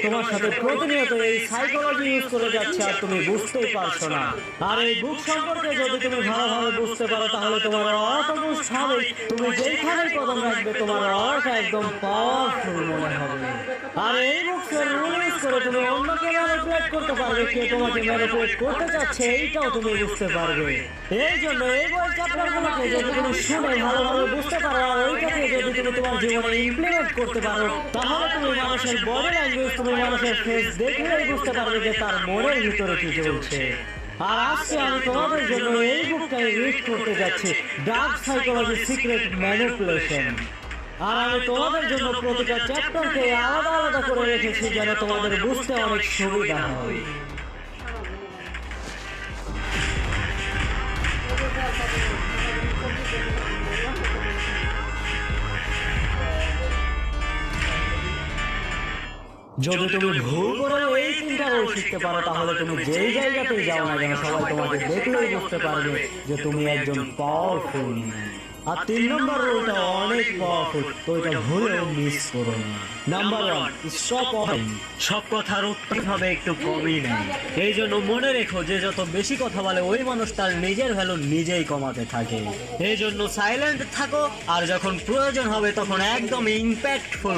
তোমার সাথে প্রতিনিয়ত এই সাইকোলজি ইউজ করে যাচ্ছে আর তুমি বুঝতেই পারছো না। আর এই বুক সম্পর্কে যদি তুমি ভালোভাবে বুঝতে পারো তাহলে তোমার অর্থ বুঝতে হবে, তুমি যেখানে কদম রাখবে তোমার অর্থ একদম পাওয়ারফুল মনে হবে। আর এই বুকের রুল ইউজ করে তুমি অন্যকে ম্যানিপুলেট করতে পারবে, কে তোমাকে ম্যানিপুলেট করতে চাচ্ছে এইটাও তুমি বুঝতে পারবে। এই জন্য এই বই চ্যাপ্টারগুলোকে যদি তুমি শুনে ভালোভাবে বুঝতে পারো আর ওইটাকে যদি তুমি তোমার জীবনে ইমপ্লিমেন্ট করতে পারো তাহলে তুমি মানুষের বডি ল্যাঙ্গুয়েজ, তুমি মানুষের ফেস দেখলেই বুঝতে পারবে যে তার মনের ভিতরে কি চলছে। আর আজকে আমি তোমাদের জন্য এই বুকটাই রিড করতে যাচ্ছি, ডার্ক সাইকোলজি সিক্রেট ম্যানিপুলেশন। আর আমি তোমাদের জন্য প্রতিটা চ্যাপ্টারকে আলাদা আলাদা করে রেখেছি যেন তোমাদের বুঝতে অনেক সুবিধা হয়। যদি তুমি ভুল করে এই তিনটা রোল শিখতে পারো তাহলে তুমি যেই জায়গাতেই যাও না কেন সবাই তোমাকে দেখলেই বুঝতে পারবে যে তুমি একজন পাওয়ারফুল। আর 3 নম্বর রোলটা অনেক পাওয়ারফুল, তো এটা ভুলেও মিস করো না। নাম্বার 1, স্টপ অফিং। সব কথার উত্তর হবে একটু কমই নেই। এই জন্য মনে রেখো যে যত বেশি কথা বলে ওই মানুষ তার নিজের ভ্যালু নিজেই কমাতে থাকে। এই জন্য সাইলেন্ট থাকো আর যখন প্রয়োজন হবে তখন একদম ইম্প্যাক্টফুল